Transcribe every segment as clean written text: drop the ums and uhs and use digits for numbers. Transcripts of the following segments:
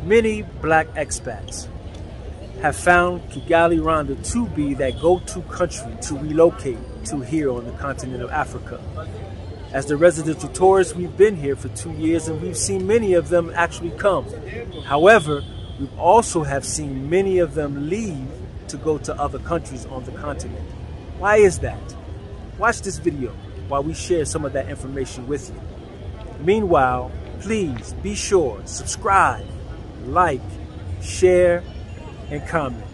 Many black expats have found Kigali, Rwanda to be that go-to country to relocate to here on the continent of Africa. As the residential tourists, we've been here for 2 years and we've seen many of them actually come. However, we've also have seen many of them leave to go to other countries on the continent. Why is that? Watch this video while we share some of that information with you. Meanwhile, please be sure, subscribe, like, share, and comment.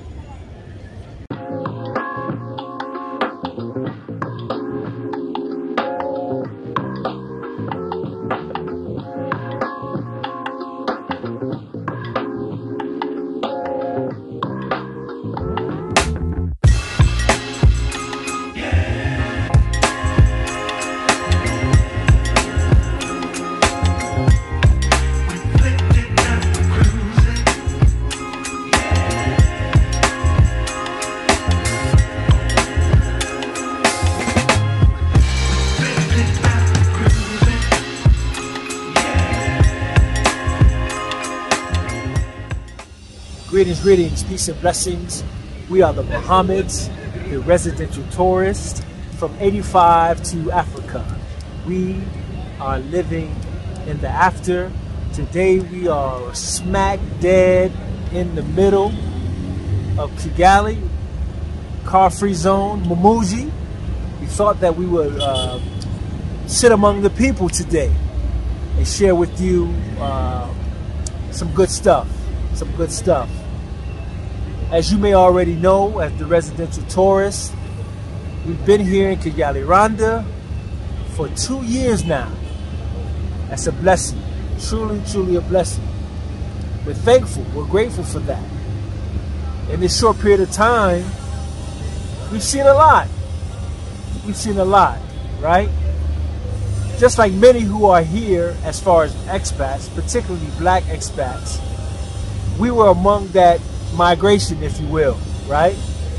Greetings, greetings, peace and blessings. We are the Mohammeds, the residential tourists from 85 to Africa. We are living in the after. Today we are smack dead in the middle of Kigali, car-free zone, Mumuji. We thought that we would sit among the people today and share with you some good stuff. As you may already know, as the residential tourist, we've been here in Kigali, Rwanda for 2 years now. That's a blessing, truly a blessing. We're thankful, we're grateful for that. In this short period of time, we've seen a lot. Right? Just like many who are here as far as expats, particularly black expats, we were among that migration, if you will, right?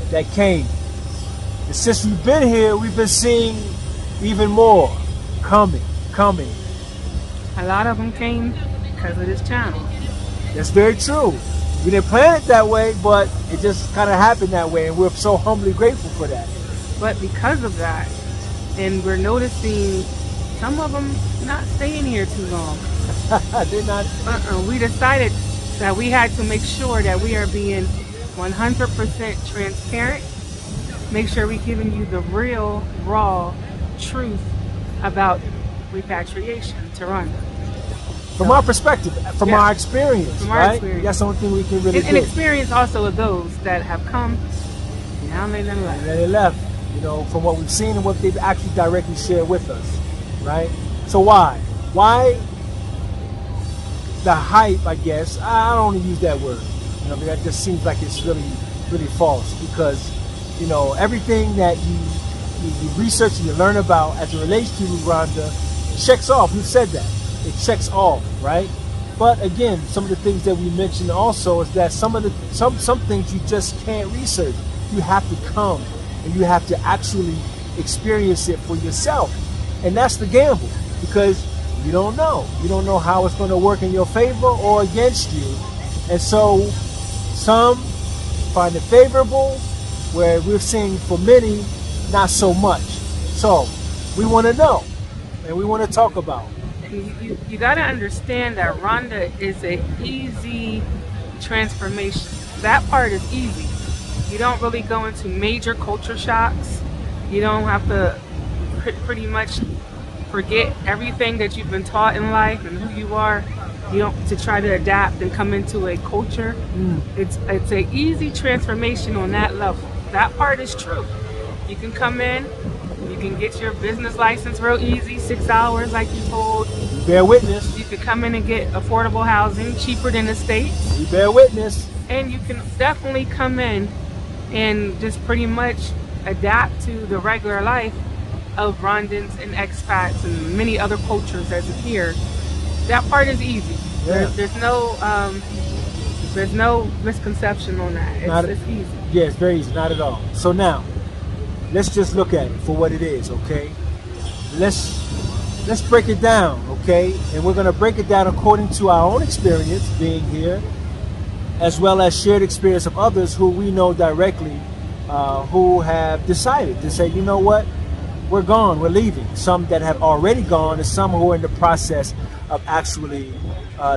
That came. And since we've been here, we've been seeing even more coming. A lot of them came because of this channel. That's very true. We didn't plan it that way, but it just kind of happened that way, and we're so humbly grateful for that. But because of that, and we're noticing some of them not staying here too long. They're not. We decided that we had to make sure that we are being 100% transparent. Make sure we're giving you the real, raw truth about repatriation to Rwanda. From our perspective, from our experience, right? Experience. That's the only thing we can really do. And experience also of those that have come, now they done left. And then they left, you know, from what we've seen and what they've actually directly shared with us, right? So why? Why the hype, I guess? I don't want to use that word. You know, I mean, that just seems like it's really false, because, you know, everything that you research and you learn about as it relates to Rwanda checks off. We've said that. It checks off, right? But again, some of the things that we mentioned also is that some things you just can't research. You have to come and you have to actually experience it for yourself. And that's the gamble, because you don't know. You don't know how it's going to work in your favor or against you. And so some find it favorable, where we're seeing for many, not so much. So we want to know, and we want to talk about. You got to understand that Rwanda is an easy transformation. That part is easy. You don't really go into major culture shocks. You don't have to pretty much forget everything that you've been taught in life and who you are. You don't to try to adapt and come into a culture. It's an easy transformation on that level. That part is true. You can come in, you can get your business license real easy, 6 hours like you told. You bear witness. You can come in and get affordable housing, cheaper than the States. You bear witness. And you can definitely come in and just pretty much adapt to the regular life of Rwandans and expats and many other cultures as here. That part is easy. Yeah. There's no misconception on that. It's easy. Yeah, it's very easy. Not at all. So now, let's just look at it for what it is, okay? Let's break it down, okay? And we're going to break it down according to our own experience being here as well as shared experience of others who we know directly, who have decided to say, you know what, we're gone, we're leaving. Some that have already gone, and some who are in the process of actually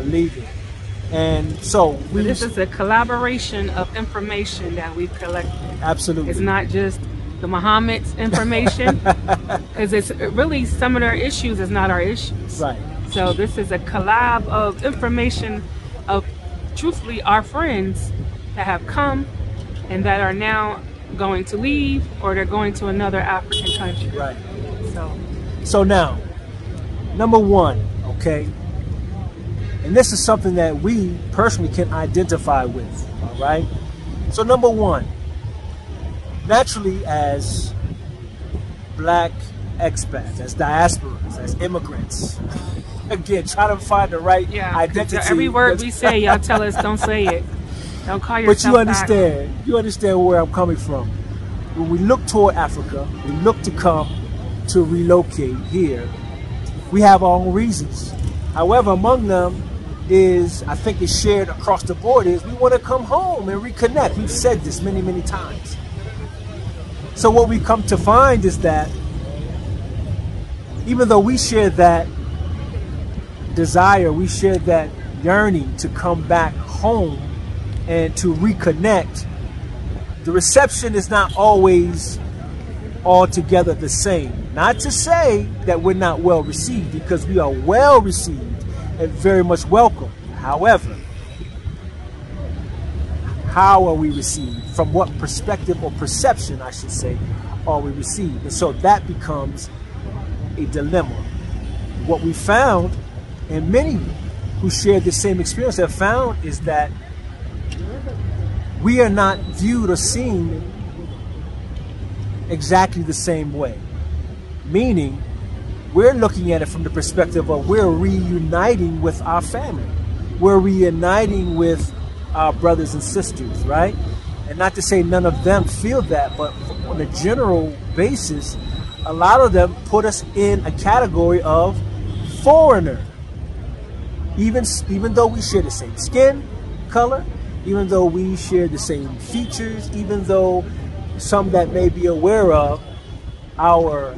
leaving. And so this is a collaboration of information that we've collected. Absolutely. It's not just the Muhammad's information, because it's really some of their issues is not our issues. Right. So this is a collab of information of, truthfully, our friends that have come and that are now going to leave, or they're going to another African country. Right. So now, number one, okay, and this is something that we personally can identify with, all right? So number one, naturally, as black expats, as diasporas, as immigrants, again, trying to find the right identity. Every word we say, y'all tell us don't say it. Don't call yourself. But you understand where I'm coming from. When we look toward Africa, we look to come to relocate here. We have our own reasons. However, among them is, I think it's shared across the board, is we want to come home and reconnect. We've said this many, many times. So what we come to find is that even though we share that desire, we share that yearning to come back home and to reconnect, the reception is not always altogether the same. Not to say that we're not well received, because we are well received and very much welcome. However, how are we received? From what perspective or perception, I should say, are we received? And so that becomes a dilemma. What we found, and many who share the same experience have found, is that we are not viewed or seen exactly the same way. Meaning, we're looking at it from the perspective of we're reuniting with our family. We're reuniting with our brothers and sisters, right? And not to say none of them feel that, but on a general basis, a lot of them put us in a category of foreigner. Even though we share the same skin color, even though we share the same features, even though some that may be aware of our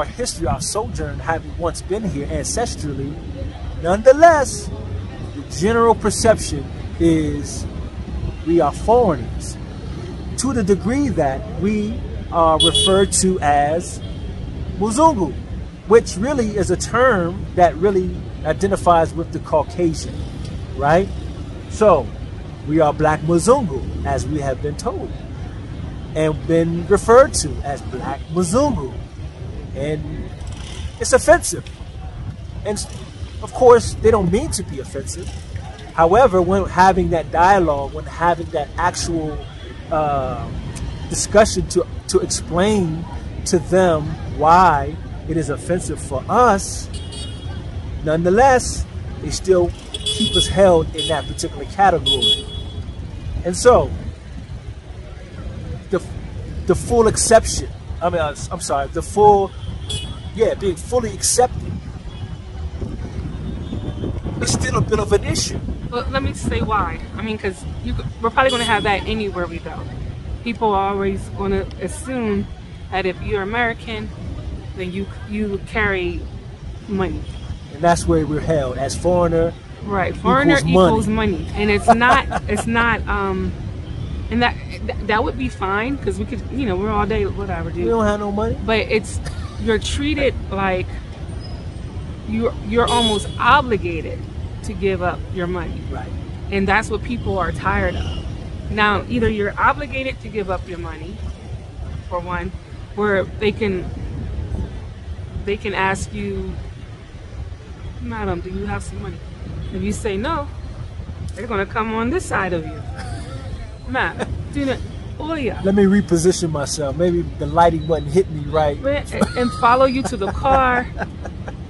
history, our sojourn, having once been here ancestrally, nonetheless, the general perception is we are foreigners, to the degree that we are referred to as Muzungu, which really is a term that really identifies with the Caucasian, right? So we are Black Muzungu, as we have been told, and been referred to as Black Muzungu. And it's offensive. And of course, they don't mean to be offensive. However, when having that dialogue, when having that actual discussion to explain to them why it is offensive for us, nonetheless, they still keep us held in that particular category. And so, the full acceptance, being fully accepted, is still a bit of an issue. Well, let me say why. I mean, because we're probably going to have that anywhere we go. People are always going to assume that if you're American, then you carry money. And that's where we're held as foreigner. Right, foreigner equals money. And it's not, and that would be fine, because we could, we're all day, whatever, dude. We don't have no money. But you're treated like you're almost obligated to give up your money. Right. And that's what people are tired of. Now, either you're obligated to give up your money, for one, where they can ask you, madam, do you have some money? If you say no, they're going to come on this side of you. Ma'am, do not. Oh yeah. Let me reposition myself. Maybe the lighting wasn't hitting me right. And follow you to the car,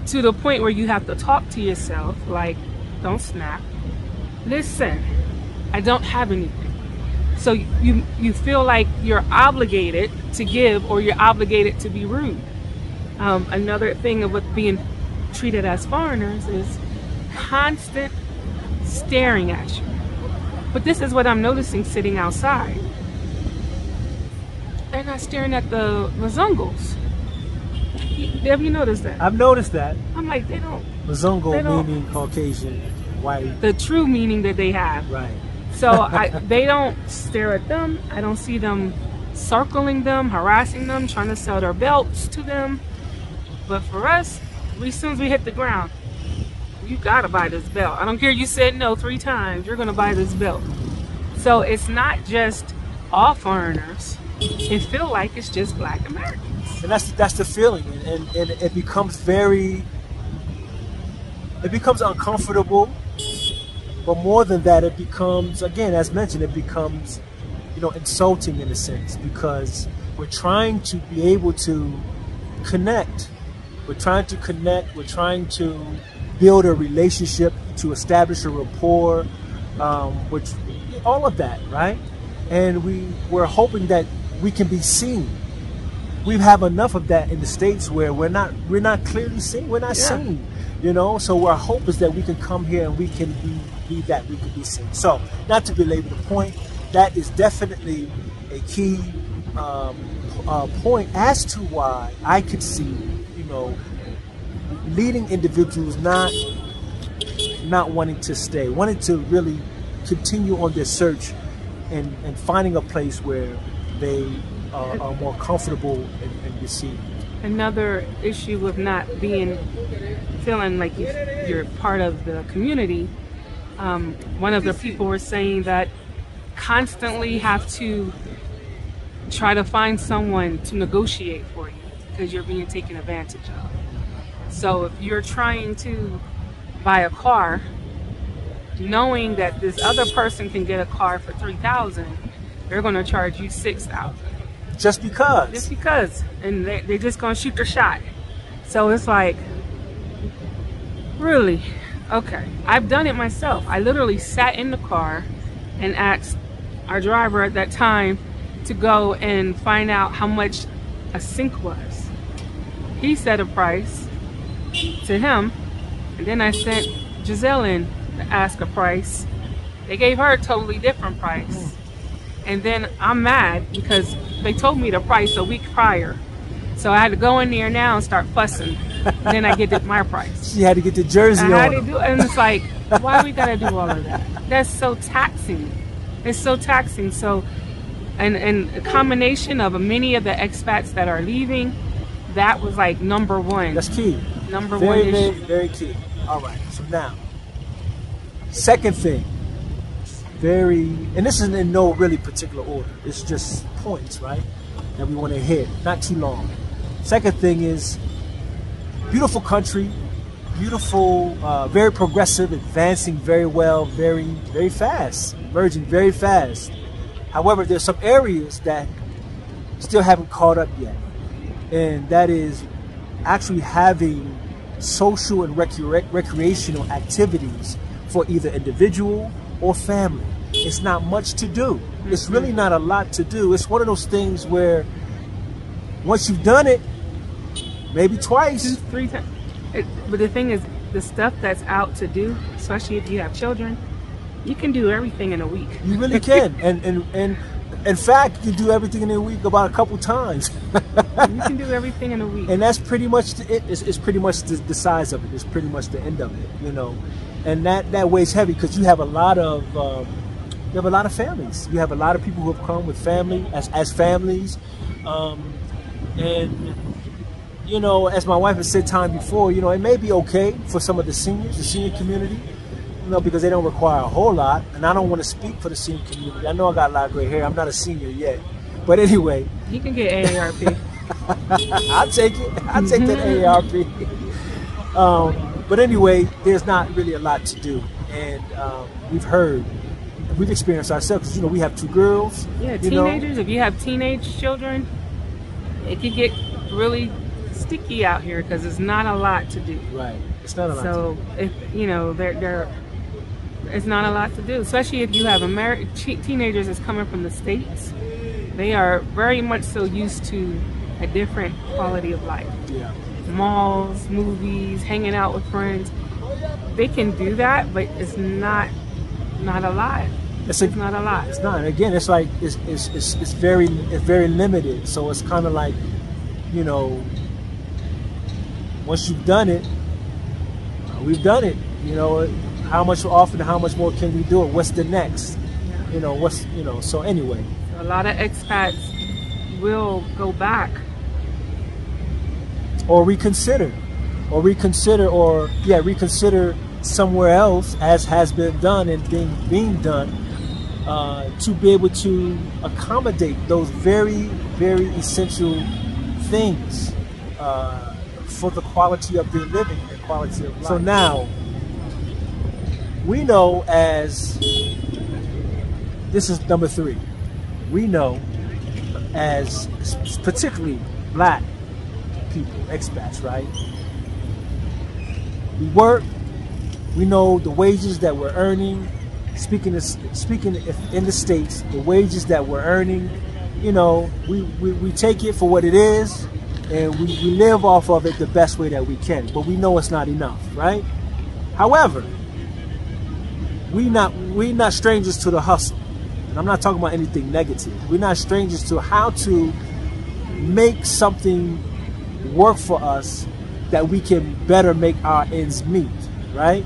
to the point where you have to talk to yourself, like, don't snap. Listen, I don't have anything. So you feel like you're obligated to give, or you're obligated to be rude. Another thing of what being treated as foreigners is constant staring at you. But this is what I'm noticing sitting outside. They're not staring at the Mazungos. Have you noticed that? I've noticed that. I'm like, they don't. Mazungo meaning Caucasian, white. The true meaning that they have. Right. So they don't stare at them. I don't see them circling them, harassing them, trying to sell their belts to them. But for us, as soon as we hit the ground, you gotta buy this belt. I don't care you said no 3 times, you're gonna buy this belt. So it's not just all foreigners. It feels like it's just Black Americans. And that's the feeling, and it becomes uncomfortable. But more than that, it becomes, again, as mentioned, it becomes, insulting in a sense, because we're trying to be able to connect. We're trying to connect. We're trying to build a relationship, to establish a rapport, which all of that, right? And we're hoping that we can be seen. We have enough of that in the States where we're not clearly seen. We're not seen, So our hope is that we can come here and we can be that. We can be seen. So, not to belabor the point, that is definitely a key point as to why I could see, leading individuals not wanting to stay, wanting to really continue on their search and finding a place where they are more comfortable and received. Another issue with not feeling like you're part of the community. One of the people were saying that constantly have to try to find someone to negotiate for you because you're being taken advantage of. So if you're trying to buy a car, knowing that this other person can get a car for $3,000, they're going to charge you $6,000. Just because. Just because. And they're just going to shoot their shot. So it's like, really? Okay. I've done it myself. I literally sat in the car and asked our driver at that time to go and find out how much a sink was. He said a price to him, and then I sent Giselle in to ask a price. They gave her a totally different price. And then I'm mad because they told me the price a week prior. So I had to go in there now and start fussing. And then I get my price. She had to get the jersey on. And it's like, why we gotta do all of that? That's so taxing. It's so taxing. So, and a combination of many of the expats that are leaving, that was like number one. That's key. Number one issue. Very, very key. All right. So now, second thing. And this isn't in no really particular order. It's just points, right? That we want to hit. Not too long. Second thing is beautiful country, beautiful, very progressive, advancing very well, very, very fast, emerging very fast. However, there's some areas that still haven't caught up yet. And that is actually having social and recreational activities for either individual or family. It's not much to do. It's really not a lot to do. It's one of those things where once you've done it, maybe twice, 2, 3 times. But the thing is, the stuff that's out to do, especially if you have children, you can do everything in a week. You really can. And in fact, you do everything in a week about a couple times. You can do everything in a week. And that's pretty much it. It's pretty much the size of it. It's pretty much the end of it, And that weighs heavy because you have a lot of families. You have a lot of people who have come with family as families, and as my wife has said time before, it may be okay for some of the senior community, because they don't require a whole lot. And I don't want to speak for the senior community. I know I got a lot of gray hair. I'm not a senior yet, but anyway, you can get AARP. I'll take it. I'll take that AARP. But anyway, there's not really a lot to do, and we've experienced ourselves because we have 2 girls. Yeah, teenagers. If you have teenage children, it can get really sticky out here because it's not a lot to do. Right, it's not a lot. So if it's not a lot to do, especially if you have teenagers that's coming from the States. They are very much so used to a different quality of life. Yeah. Malls, movies, hanging out with friends. They can do that, but it's not a lot. It's not a lot. It's not. Again, it's like it's very limited. So it's kind of like, you know, once you've done it, we've done it. You know, how much often, how much more can we do it? What's the next? You know, so anyway. A lot of expats will go back. Or reconsider somewhere else, as has been done and being done, to be able to accommodate those very, very essential things for the quality of their living and quality of life. So now, we know, as this is number 3, we know as particularly black people, expats, right? We work, we know the wages that we're earning. Speaking in the States, the wages that we're earning, you know, we take it for what it is, and we live off of it the best way that we can. But we know it's not enough, right? However, we're not strangers to the hustle. And I'm not talking about anything negative. We're not strangers to how to make something work for us that we can better make our ends meet, right?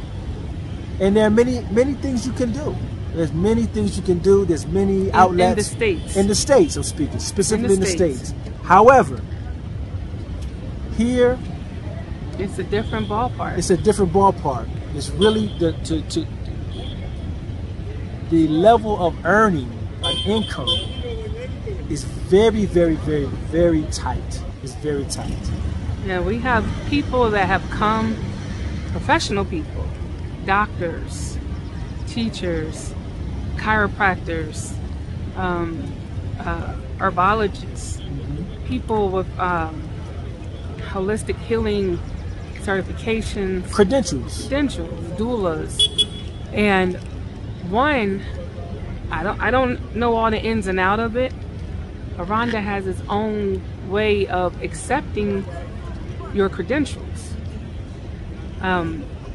And there are many things you can do. There's many things you can do. There's many outlets. In the States. In the States, I'm speaking, specifically in the States. However, here, it's a different ballpark. It's a different ballpark. It's really the level of earning an income is very, very, very, very tight. It's very tight. Yeah, we have people that have come, professional people, doctors, teachers, chiropractors, herbologists, people with holistic healing certifications, credentials, doulas, and one, I don't know all the ins and out of it. Rwanda has its own way of accepting your credentials.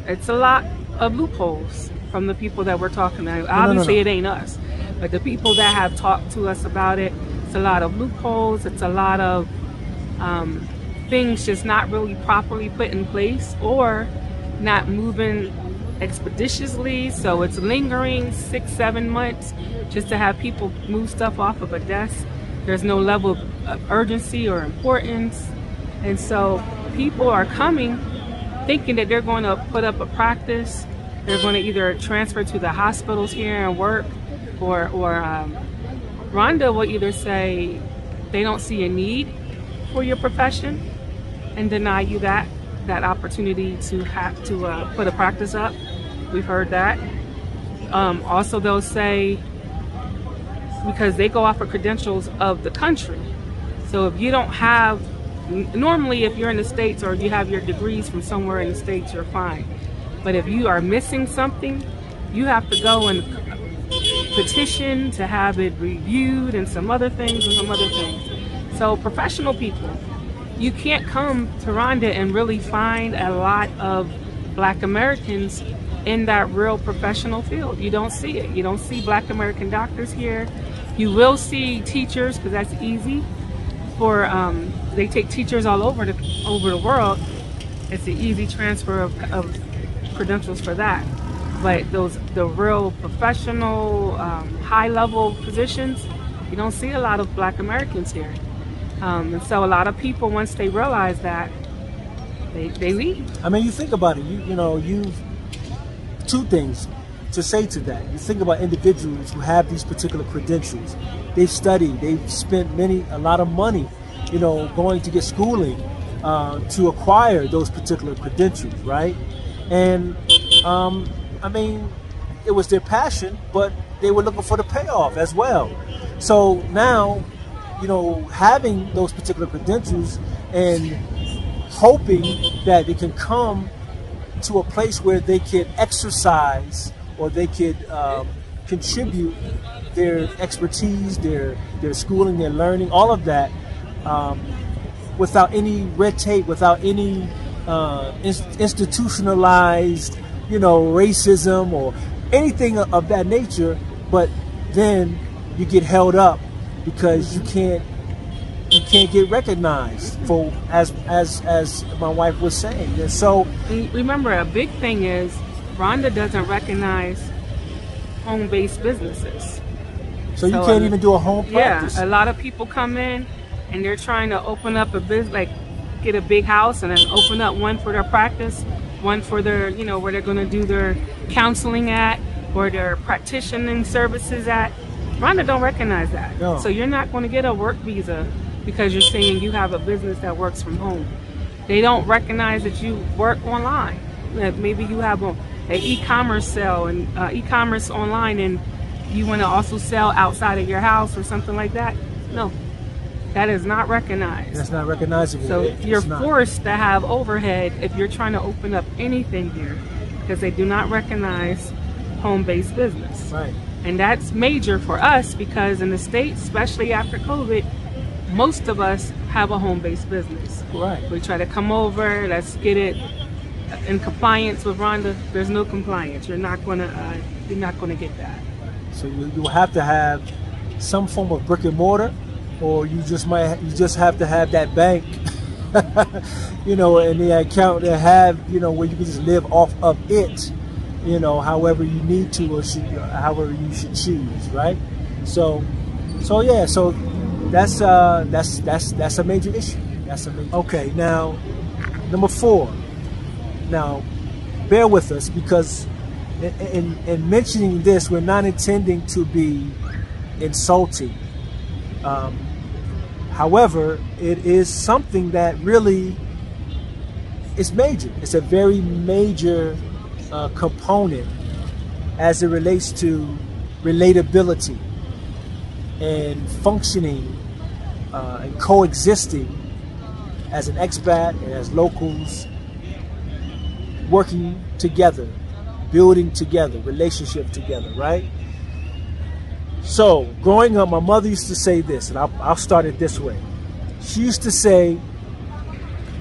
It's a lot of loopholes from the people that we're talking to. Obviously, it ain't us, but the people that have talked to us about it, it's a lot of loopholes. It's a lot of things just not really properly put in place or not moving expeditiously. So it's lingering 6-7 months just to have people move stuff off of a desk. There's no level of urgency or importance. And so people are coming thinking that they're going to put up a practice. They're going to either transfer to the hospitals here and work, or Rwanda will either say they don't see a need for your profession and deny you that opportunity to have to put a practice up. We've heard that. Also, they'll say, because they go off of credentials of the country. So if you don't have, normally if you're in the States or you have your degrees from somewhere in the States, you're fine. But if you are missing something, you have to go and petition to have it reviewed and some other things. So professional people, you can't come to Rwanda and really find a lot of Black Americans in that real professional field. You don't see it. You don't see Black American doctors here. You will see teachers, because that's easy. They take teachers all over the world. It's an easy transfer of credentials for that. But the real professional, high-level positions, you don't see a lot of Black Americans here. And so a lot of people, once they realize that, they leave. I mean, you think about it. You've two things to say to that. You think about individuals who have these particular credentials. They've studied. They've spent a lot of money, going to get schooling to acquire those particular credentials, right? And I mean, it was their passion, but they were looking for the payoff as well. So now, having those particular credentials and hoping that they can come to a place where they can exercise or they could contribute their expertise, their schooling, their learning, all of that, without any red tape, without any institutionalized, racism or anything of that nature. but then you get held up because you can't get recognized for as my wife was saying. And so remember, a big thing is Rwanda doesn't recognize home-based businesses. So you can't even do a home practice. Yeah, a lot of people come in and they're trying to open up a business, like get a big house and then open up one for their practice, one for their, you know, where they're going to do their counseling at, or their practicing services at. Rwanda don't recognize that. No. So you're not going to get a work visa because you're saying you have a business that works from home. They don't recognize that you work online. That maybe you have an e-commerce sell and e-commerce online, and you want to also sell outside of your house or something like that. No, that is not recognized. That's not recognizable. So you're forced to have overhead if you're trying to open up anything here, because they do not recognize home-based business. Right. And that's major for us, because in the States, especially after COVID, most of us have a home-based business. Right. We try to come over, let's get it in compliance with Rwanda. There's no compliance. You're not gonna get that. So you have to have some form of brick and mortar, or you just have to have that bank, you know, and the account that have, you know, where you can just live off of it, you know, however you need to, or however you should choose, right? So yeah, so that's a major issue. That's a major. Okay, now number 4. Now, bear with us, because in mentioning this, we're not intending to be insulting. However, it is something that really is major. It's a very major component as it relates to relatability and functioning and coexisting as an expat and as locals, working together, building together, relationship together, right? So, growing up, my mother used to say this, and I'll start it this way. She used to say,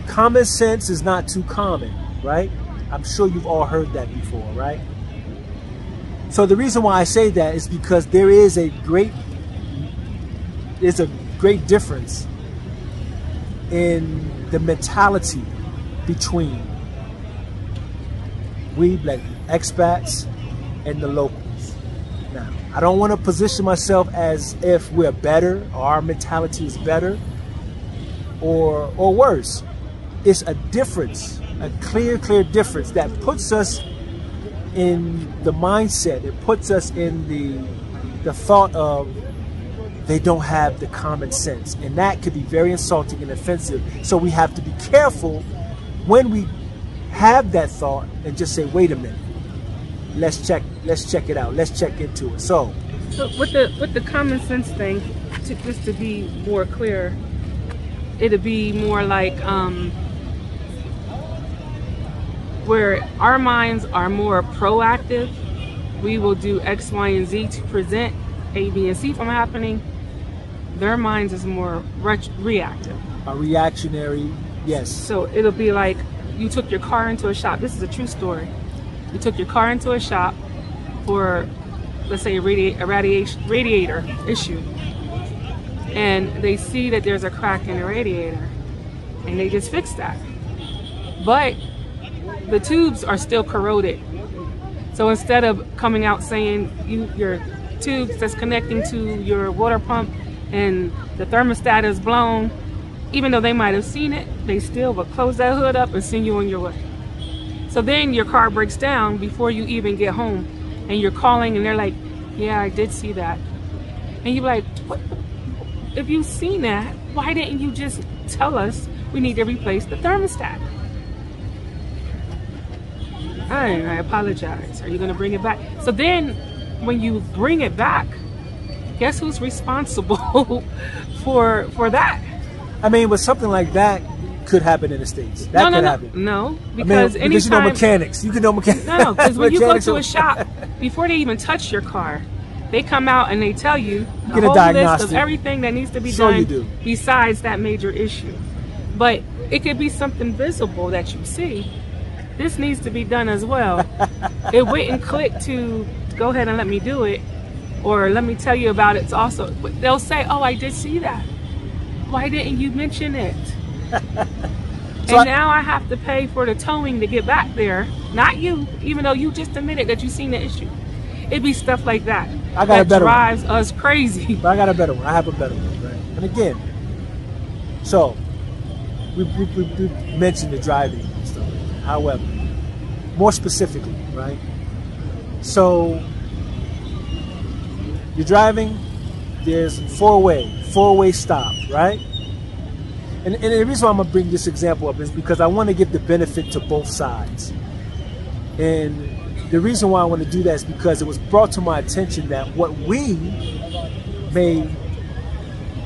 common sense is not too common, right? I'm sure you've all heard that before, right? So the reason why I say that is because there is a great difference in the mentality between we black expats and the locals. Now, I don't want to position myself as if we're better, or our mentality is better, or worse. It's a difference, a clear difference that puts us in the mindset. It puts us in the thought of they don't have the common sense, and that could be very insulting and offensive. So we have to be careful when we have that thought and just say, wait a minute, let's check it out, let's check into it. So with the common sense thing, just to be more clear, it'd be more like where our minds are more proactive, we will do X, Y, and Z to prevent A, B, and C from happening. Their minds is more reactive. A reactionary, yes. So it'll be like, you took your car into a shop. This is a true story. You took your car into a shop for, let's say, a radiator issue, and they see that there's a crack in the radiator, and they just fix that. But the tubes are still corroded. So instead of coming out saying your tubes that's connecting to your water pump and the thermostat is blown, even though they might have seen it, they still will close that hood up and send you on your way. So then your car breaks down before you even get home, and you're calling and they're like, yeah, I did see that. And you're like, what? If you've seen that, why didn't you just tell us we need to replace the thermostat? I apologize. Are you gonna bring it back? So then when you bring it back, guess who's responsible for that? I mean, but something like that could happen in the States. That could happen. No, because because you know mechanics. You can know mechanics. No, because when you go to a shop, before they even touch your car, they come out and they tell you a whole list of everything that needs to be done besides that major issue. But it could be something visible that you see. This needs to be done as well. It wouldn't click to go ahead and let me do it Or let me tell you about it. It's also, they'll say, oh, I did see that. Why didn't you mention it? And now I have to pay for the towing to get back there. Not you, even though you just admitted that you've seen the issue. It'd be stuff like that. I got a better one. Drives us crazy. But I got a better one. I have a better one, right? And again, so we mentioned the driving and stuff. However, more specifically, right? So you're driving, there's four-way stop, right? And the reason why I'm gonna bring this example up is because I want to give the benefit to both sides. And the reason why I want to do that is because it was brought to my attention that what we may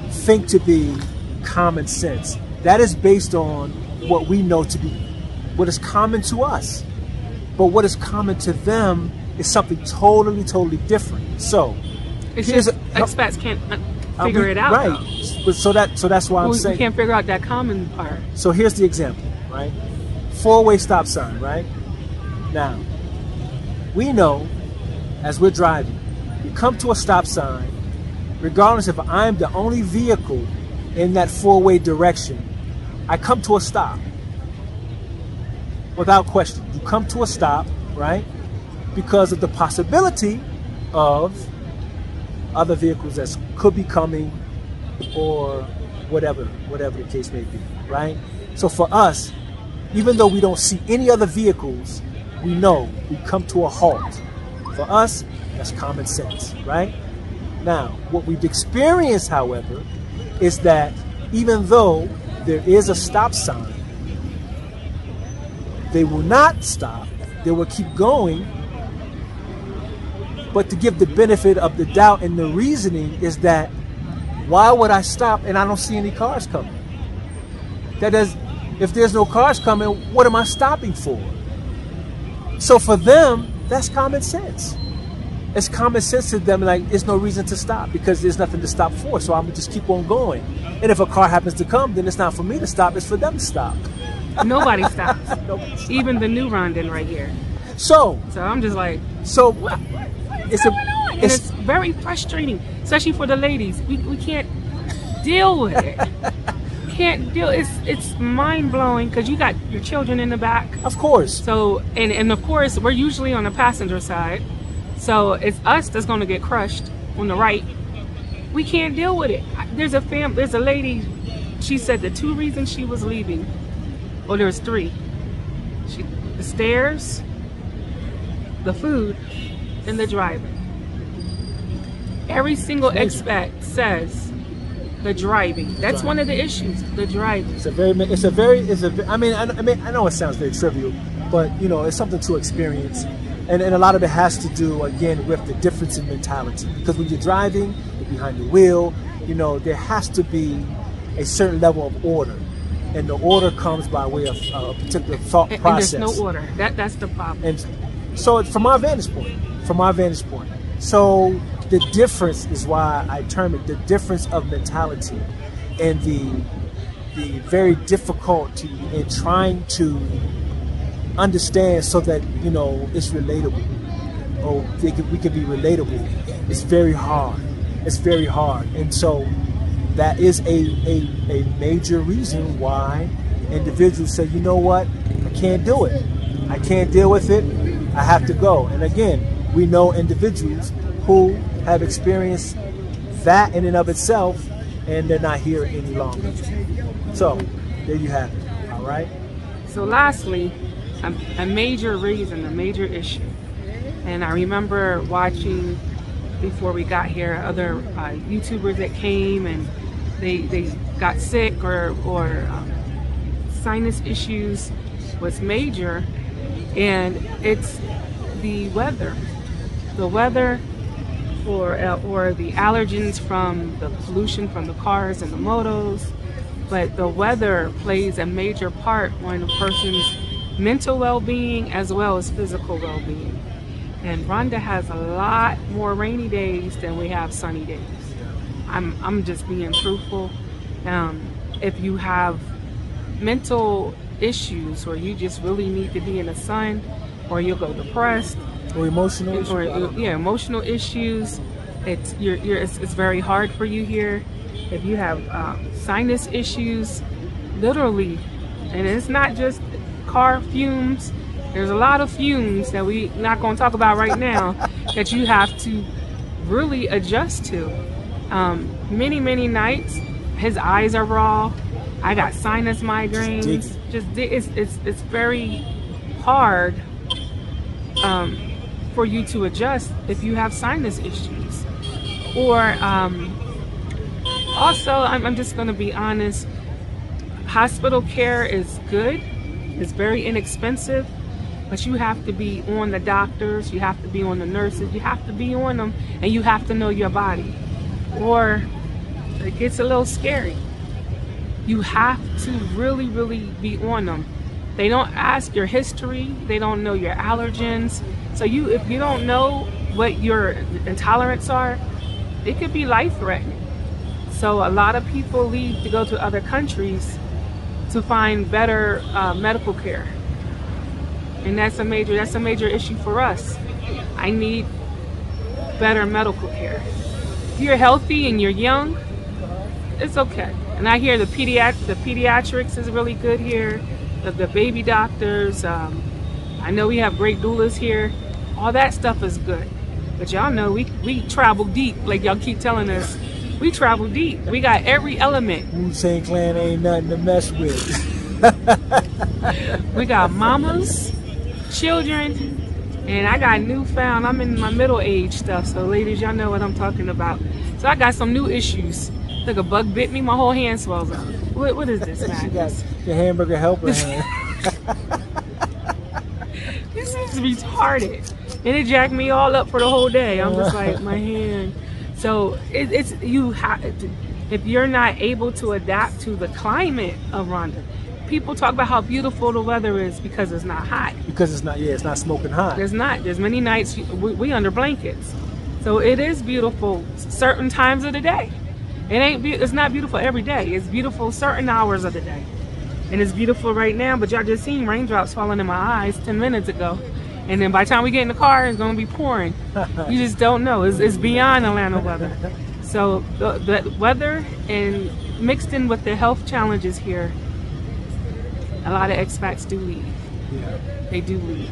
think to be common sense, that is based on what we know to be what is common to us. But what is common to them is something totally, totally different. So it's just expats can't figure it out. Right. So that's why I'm saying we can't figure out that common part. So here's the example, right? Four-way stop sign, right? Now, we know as we're driving, we come to a stop sign, regardless if I'm the only vehicle in that four-way direction, I come to a stop. Without question, you come to a stop, right? Because of the possibility of other vehicles that could be coming or whatever the case may be, right? So for us, even though we don't see any other vehicles, we know we come to a halt. For us, that's common sense, right? Now, what we've experienced, however, is that even though there is a stop sign, they will not stop, they will keep going. But to give the benefit of the doubt, and the reasoning is that, why would I stop and I don't see any cars coming? If there's no cars coming, what am I stopping for? So for them, that's common sense. It's common sense to them, like, there's no reason to stop because there's nothing to stop for, so I'm gonna just keep on going. And if a car happens to come, then it's not for me to stop, it's for them to stop. Nobody stops. Even the new Rwandan right here. So I'm just like, it's very frustrating, especially for the ladies. We can't deal with it. Can't deal. It's mind blowing because you got your children in the back. Of course. So and of course we're usually on the passenger side, so it's us that's going to get crushed on the right. We can't deal with it. There's a lady. She said the two reasons she was leaving. Well, there's three. The stairs, the food, and the driving. Every single expat says the driving. That's one of the issues. The driving. I mean, I know it sounds very trivial, but you know, it's something to experience, and a lot of it has to do again with the difference in mentality. Because when you're driving, you're behind the wheel. You know, there has to be a certain level of order, and the order comes by way of a particular thought process. And there's no order. That's the problem. And so, from our vantage point, so the difference is why I term it the difference of mentality, and the very difficulty in trying to understand so that, you know, it's relatable, or we can be relatable. It's very hard. It's very hard, and so that is a major reason why individuals say, you know what, I can't do it. I can't deal with it. I have to go. And again, we know individuals who have experienced that in and of itself, and they're not here any longer. So there you have it. All right. So lastly, a major reason, a major issue, and I remember watching before we got here other YouTubers that came and they got sick or sinus issues was major, and it's the weather or the allergens from the pollution from the cars and the motos. But the weather plays a major part on a person's mental well-being as well as physical well-being. And Rwanda has a lot more rainy days than we have sunny days. I'm just being truthful. If you have mental issues, or you just really need to be in the sun, or you'll go depressed, or emotional issues, emotional issues, It's it's very hard for you here. If you have sinus issues, literally, and it's not just car fumes. There's a lot of fumes that we not going to talk about right now that you have to really adjust to. Many nights, his eyes are raw. I got sinus migraines. It's very hard for you to adjust if you have sinus issues. Or also, I'm just going to be honest. Hospital care is good. It's very inexpensive. But you have to be on the doctors, you have to be on the nurses, you have to be on them, and you have to know your body. Or it gets a little scary. You have to really be on them. They don't ask your history, they don't know your allergens. So if you don't know what your intolerants are, it could be life-threatening. So a lot of people leave to go to other countries to find better medical care. And that's a major issue for us. I need better medical care. If you're healthy and you're young, it's okay. And I hear the pediatrics is really good here. The baby doctors. I know we have great doulas here. All that stuff is good. But y'all know we travel deep, like y'all keep telling us. We travel deep. We got every element. Wu-Tang Clan ain't nothing to mess with. We got mamas, children, and I got newfound. I'm in my middle age stuff, so ladies, y'all know what I'm talking about. So I got some new issues. Like a bug bit me, my whole hand swells up. What is this, man? She got the hamburger helper hand. This is retarded, and it jacked me all up for the whole day. I'm just like, my hand. So it's you have to, if you're not able to adapt to the climate of Rwanda. People talk about how beautiful the weather is because it's not hot. Because it's not, it's not smoking hot. There's not. There's many nights we under blankets. So it is beautiful certain times of the day. It's not beautiful every day. It's beautiful certain hours of the day. And it's beautiful right now, but y'all just seen raindrops falling in my eyes 10 minutes ago. And then by the time we get in the car, it's going to be pouring. You just don't know. It's beyond Atlanta weather. So the weather and mixed in with the health challenges here, a lot of expats do leave. Yeah. They do leave.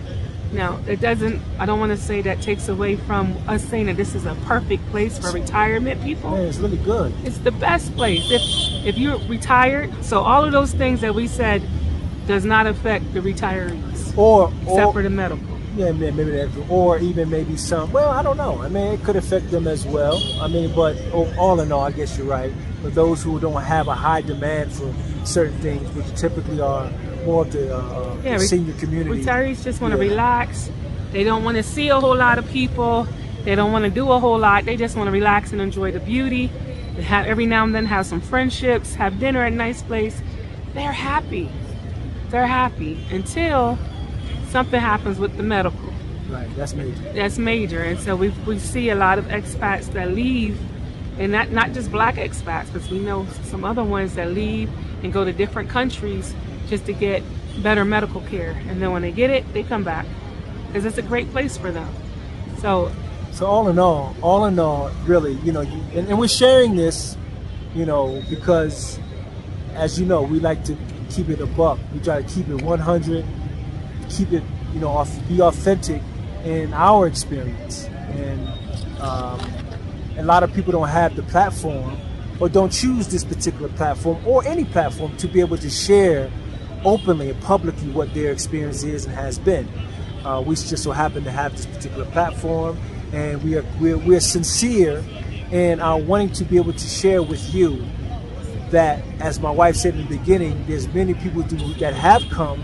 Now, I don't want to say that takes away from us saying that this is a perfect place for retirement people. Man, it's really good. It's the best place. If you're retired, so all of those things that we said does not affect the retirees. Except for the medical. Yeah, maybe that, or even maybe some, well, I don't know. I mean, it could affect them as well. I mean, but all in all, I guess you're right. For those who don't have a high demand for certain things, which typically are more of the senior community. Retirees just want to relax. They don't want to see a whole lot of people. They don't want to do a whole lot. They just want to relax and enjoy the beauty. They have, every now and then have some friendships, have dinner at a nice place. They're happy. They're happy until something happens with the medical. Right, that's major. That's major. And so we see a lot of expats that leave, and not just black expats, because we know some other ones that leave and go to different countries just to get better medical care. And then when they get it, they come back because it's a great place for them. So all in all, really, you know, and we're sharing this, you know, because as you know, we like to keep it a buck. We try to keep it 100, keep it, you know, be authentic in our experience. And a lot of people don't have the platform or don't choose this particular platform or any platform to be able to share openly and publicly what their experience is and has been. We just so happen to have this particular platform, and we're sincere in our wanting to be able to share with you that, as my wife said in the beginning, there's many people that have come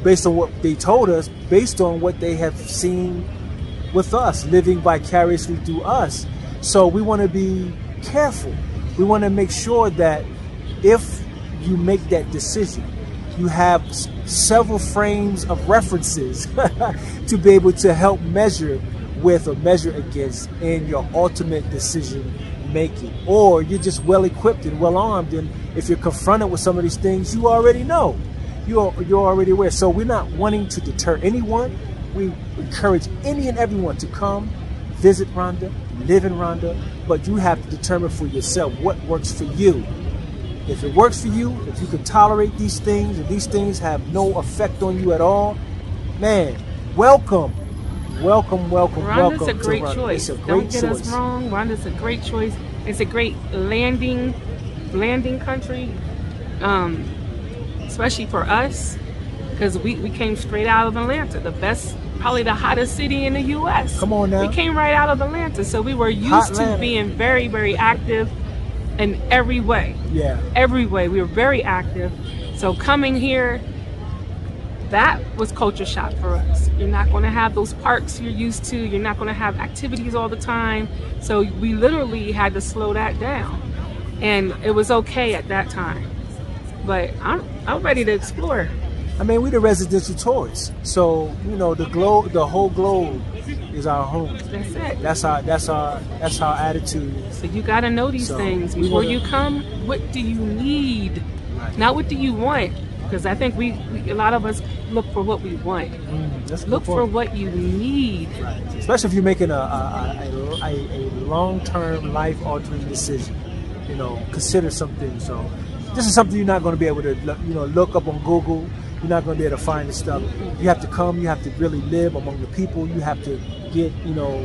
based on what they told us, based on what they have seen with us, living vicariously through us. So we want to be careful. We want to make sure that if you make that decision, you have several frames of references to be able to help measure with or measure against in your ultimate decision making. Or you're just well equipped and well armed, and if you're confronted with some of these things, you already know. You're already aware. So we're not wanting to deter anyone. We encourage any and everyone to come, visit Rwanda, live in Rwanda, but you have to determine for yourself what works for you. If it works for you, if you can tolerate these things, and these things have no effect on you at all, man, welcome. Welcome, welcome, Rwanda's welcome a great to Rwanda. choice. It's a great Don't get choice. us wrong. Rwanda's a great choice. It's a great landing country, especially for us, because we came straight out of Atlanta, the best, probably the hottest city in the U.S. Come on now. We came right out of Atlanta, so we were used to being very, very active in every way. Yeah. Every way. We were very active. So coming here, that was culture shock for us. You're not going to have those parks you're used to. You're not going to have activities all the time. So we literally had to slow that down. And it was okay at that time. But I'm ready to explore. I mean, we're the residential tourists. So, you know, the whole globe is our home. That's it. That's our attitude. So you got to know these things before you come. What do you need? Right. Not what do you want? Because I think a lot of us look for what we want. Look for what you need. Right. Especially if you're making a long-term, life-altering decision. You know, consider something. So this is something you're not going to be able to, you know, look up on Google. You're not going to be able to find this stuff. You have to come. You have to really live among the people. You have to get, you know,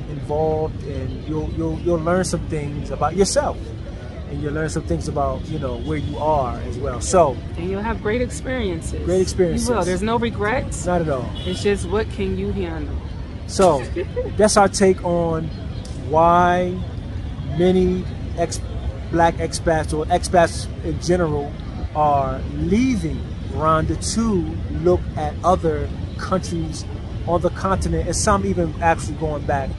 involved, and you'll learn some things about yourself. And you'll learn some things about, you know, where you are as well. So, and you'll have great experiences. Great experiences. You will. There's no regrets. Not at all. It's just, what can you handle? So, that's our take on why many black expats, or expats in general, are leaving Rwanda to look at other countries on the continent, and some even actually going back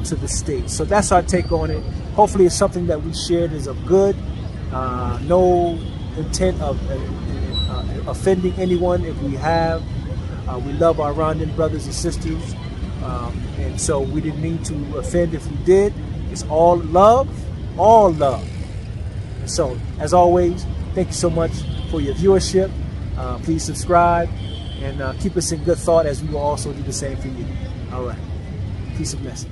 to the States. So that's our take on it. Hopefully it's something that we shared is of good. No intent of offending anyone if we have. We love our Rwandan brothers and sisters. And so we didn't mean to offend if we did. It's all love, all love. And so, as always, thank you so much for your viewership. Please subscribe and keep us in good thought, as we will also do the same for you. All right. Peace and blessings.